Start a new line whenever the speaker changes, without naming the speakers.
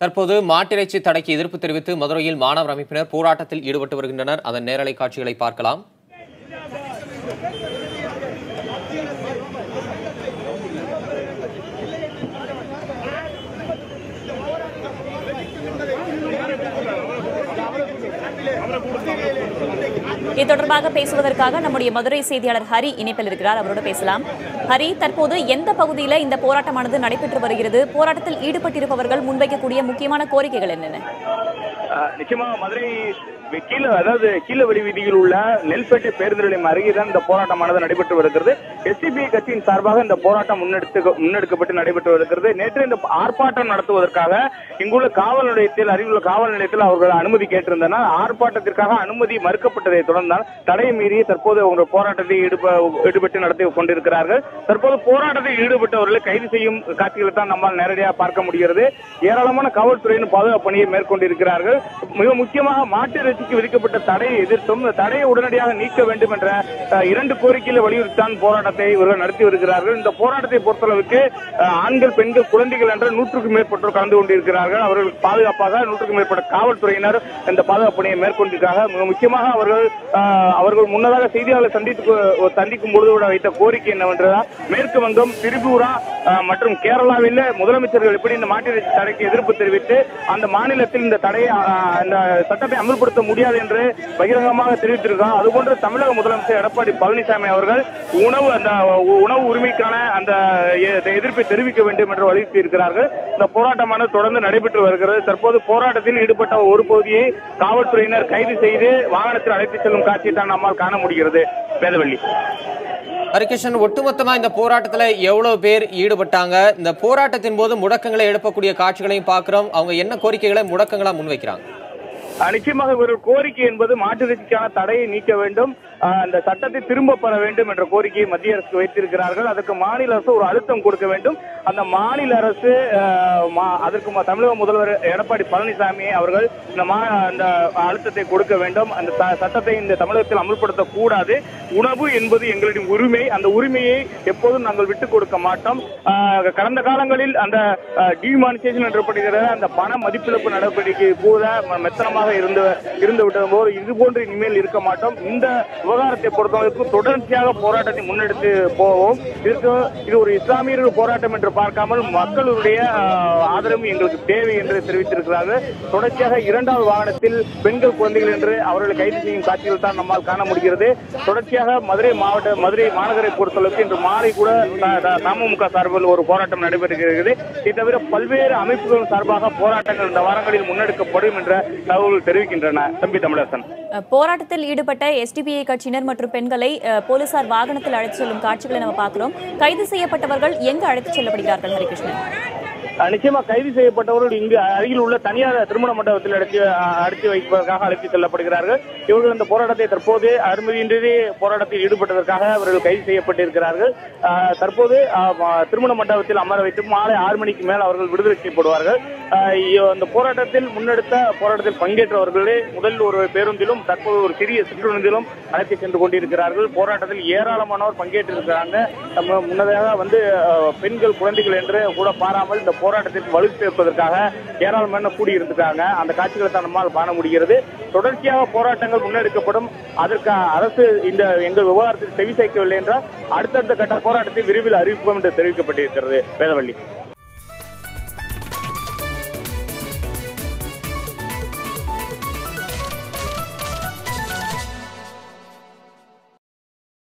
தற்போது மாட்டிறைச்சி தடைக்கு எதிர்ப்பு தெரிவித்து மதுரையில் மாணவர் அமைப்பினர் போராட்டத்தில் ஈடுபட்டு வருகின்றனர். அதன் நேரலை காட்சிகளை பார்க்கலாம்.
இது தொடர்பாக பேசுவதற்காக நம்முடைய மதுரை செய்தியாளர் ஹரி இணைப்பில் இருக்கிறார். அவரோட பேசலாம். ஹரி, தற்போது எந்த பகுதியில் இந்த போராட்டமானது நடைபெற்று வருகிறது? போராட்டத்தில் ஈடுபட்டிருப்பவர்கள் முன்வைக்கக்கூடிய முக்கியமான கோரிக்கைகள் என்னென்ன?
நிச்சயமாக மதுரை கீழவெளி வீதியில் உள்ள நெல்பேட்டை பேருந்து நிலையம் அருகேதான் இந்த போராட்டமானது நடைபெற்று வருகிறது. எஸ்டிபிஐ கட்சியின் சார்பாக இந்த போராட்டம் முன்னெடுக்கப்பட்டு நடைபெற்று வருகிறது. நேற்று இந்த ஆர்ப்பாட்டம் நடத்துவதற்காக இங்குள்ள காவல் நிலையத்தில் அருகிலுள்ள காவல் நிலையத்தில் அவர்கள் அனுமதி கேட்டிருந்தனர். ஆர்ப்பாட்டத்திற்காக அனுமதி மறுக்கப்பட்டதை தொடர்ந்தால் தடையை மீறி தற்போது அவங்க போராட்டத்தை ஈடுபட்டு நடத்தி கொண்டிருக்கிறார்கள். தற்போது போராட்டத்தில் ஈடுபட்டவர்களை கைது செய்யும் காட்சிகளை தான் நம்மால் நேரடியாக பார்க்க முடிகிறது. ஏராளமான காவல்துறையின் பாதுகாப்பு பணியை மேற்கொண்டிருக்கிறார்கள். மிக முக்கியமாக மாட்டு விதிக்கப்பட்ட தடையை எதிர்த்தும் தடையை உடனடியாக நீக்க வேண்டும் என்ற 2 கோரிக்கைகளை வலியுறுத்தான் போராட்டத்தை இவர்கள் நடத்தி வருகிறார்கள். இந்த போராட்டத்தை பொறுத்தளவுக்கு ஆண்கள், பெண்கள், குழந்தைகள் என்ற 100க்கும் மேற்பட்டோர் கலந்து கொண்டிருக்கிறார்கள். அவர்களுக்கு பாதுகாப்பாக 100க்கும் மேற்பட்ட காவல்துறையினர் இந்த பாதுகாப்பு பணியை மேற்கொண்டிருக்கிறார்கள். மிக முக்கியமாக அவர்கள் முன்னதாக செய்தியாளர்களை சந்திக்கும் பொழுது வைத்த கோரிக்கை என்னவென்றால், மேற்கு வங்கம், திரிபுரா மற்றும் கேரளாவில் முதலமைச்சர்கள் எப்படி இந்த மாட்டிறைச்சி தடைக்கு எதிர்ப்பு தெரிவித்து அந்த மாநிலத்தில் இந்த சட்டத்தை அமல்படுத்த முடியாது என்று பகிரங்கமாக தெரிவித்திருக்கிறார். அதுபோன்று தமிழக முதலமைச்சர் எடப்பாடி பழனிசாமி அவர்கள் உணவு உரிமைக்கான அந்த எதிர்ப்பை தெரிவிக்க வேண்டும் என்று வலியுறுத்தி இருக்கிறார்கள். இந்த போராட்டமானது தொடர்ந்து நடைபெற்று வருகிறது. தற்போது போராட்டத்தில் ஈடுபட்ட ஒரு பகுதியை காவல்துறையினர் கைது செய்து வாகனத்தில் அழைத்துச் செல்லும் காட்சியை தான் நம்மால் காண முடிகிறது. வேதவள்ளி.
ஹரிகிருஷ்ணன், ஒட்டுமொத்தமா இந்த போராட்டத்துல எவ்வளவு பேர் ஈடுபட்டாங்க? இந்த போராட்டத்தின் போது முடக்கங்களை எழுப்பக்கூடிய காட்சிகளையும் பார்க்கிறோம். அவங்க என்ன கோரிக்கைகளை முடக்கங்களா முன்வைக்கிறாங்க?
நிச்சயமாக ஒரு கோரிக்கை என்பது மாட்டிறைச்சிக்கான தடையை நீக்க வேண்டும், அந்த சட்டத்தை திரும்ப பெற வேண்டும் என்ற கோரிக்கையை மத்திய அரசு வைத்திருக்கிறார்கள். அதற்கு மாநில அரசு ஒரு அழுத்தம் கொடுக்க வேண்டும். அந்த மாநில அரசு அதற்கு தமிழக முதல்வர் எடப்பாடி பழனிசாமி அவர்கள் இந்த அழுத்தத்தை கொடுக்க வேண்டும். அந்த சட்டத்தை இந்த தமிழகத்தில் அமல்படுத்தக்கூடாது. உணவு என்பது எங்களின் உரிமை. அந்த உரிமையை எப்போதும் நாங்கள் விட்டுக் கொடுக்க மாட்டோம். கடந்த காலங்களில் அந்த டிமானிசேஷன் என்றப்படுகிற அந்த பண மதிப்பிழப்பு நடவடிக்கை கூட மெத்தனமாக இருந்து விட்டது போது இது போன்று இனிமேல் இருக்க மாட்டோம். இந்த விவகாரத்தை பொறுத்தவரைக்கும் தொடர்ச்சியாக போராட்டத்தை முன்னெடுத்து போவோம். இது ஒரு இஸ்லாமியர்கள் போராட்டம் என்று பார்க்காமல் மக்களுடைய ஆதரவு எங்களுக்கு தேவை என்று தெரிவித்திருக்கிறார்கள். தொடர்ச்சியாக 2வது வாகனத்தில் பெண்கள், குழந்தைகள் என்று அவர்களை கைது செய்யும் காட்சிகள் தான் நம்மால் காண முடிகிறது. தொடர்ச்சியாக மதுரை மாநகரை பொறுத்தளவுக்கு இன்று மாலை கூட தமுக சார்பில் ஒரு போராட்டம் நடைபெறுகிறது. இது தவிர பல்வேறு அமைப்புகள் சார்பாக போராட்டங்கள் இந்த வாரங்களில் முன்னெடுக்கப்படும் என்ற தகவல்கள் தெரிவிக்கின்றன. தம்பி தமிழரசன்.
போராட்டத்தில் ஈடுபட்ட எஸ்டிபிஐ கட்சியினர் மற்றும் பெண்களை போலீசார் வாகனத்தில் அழைத்து செல்லும் காட்சிகளை நம்ம பார்க்கிறோம். கைது செய்யப்பட்டவர்கள் எங்கு அழைத்து செல்லப்படுகிறார்கள் ஹரிகிருஷ்ணன்?
நிச்சயமா கைது செய்யப்பட்டவர்கள் இங்கு அருகில் உள்ள தனியார் திருமண மண்டபத்தில் அடைத்து வைப்பதற்காக அழைத்து செல்லப்படுகிறார்கள். இவர்கள் இந்த போராட்டத்தை தற்போது அனுமதியின்றி போராட்டத்தில் ஈடுபட்டதற்காக அவர்கள் கைது செய்யப்பட்டிருக்கிறார்கள். தற்போது திருமண மண்டபத்தில் அமர வைத்து மாலை 6 மணிக்கு மேல் அவர்கள் விடுதலை செய்யப்படுவார்கள். இந்த போராட்டத்தில் பங்கேற்றவர்களே முதல் ஒரு பேருந்திலும் தற்போது ஒரு சிறிய சிற்றுந்திலும் அழைத்து சென்று கொண்டிருக்கிறார்கள். போராட்டத்தில் ஏராளமானோர் பங்கேற்றிருக்கிறாங்க. முன்னதாக பெண்கள், குழந்தைகள் என்று கூட பாராமல் இந்த போராட்டத்திற்கு வலு சேர்ப்பதற்காக ஏராளமான கூடியிருந்திருக்காங்க. அந்த காட்சிகளை தான் நம்மால் காண முடிகிறது. தொடர்ச்சியாக போராட்டங்கள் முன்னெடுக்கப்படும். அதற்கு அரசு இந்த எங்கள் விவகாரத்தில் செவி சாய்க்கவில்லை என்றால் அடுத்தடுத்த கட்ட போராட்டத்தை விரைவில் அறிவிப்போம் என்று தெரிவிக்கப்பட்டிருக்கிறது. வேதவள்ளி.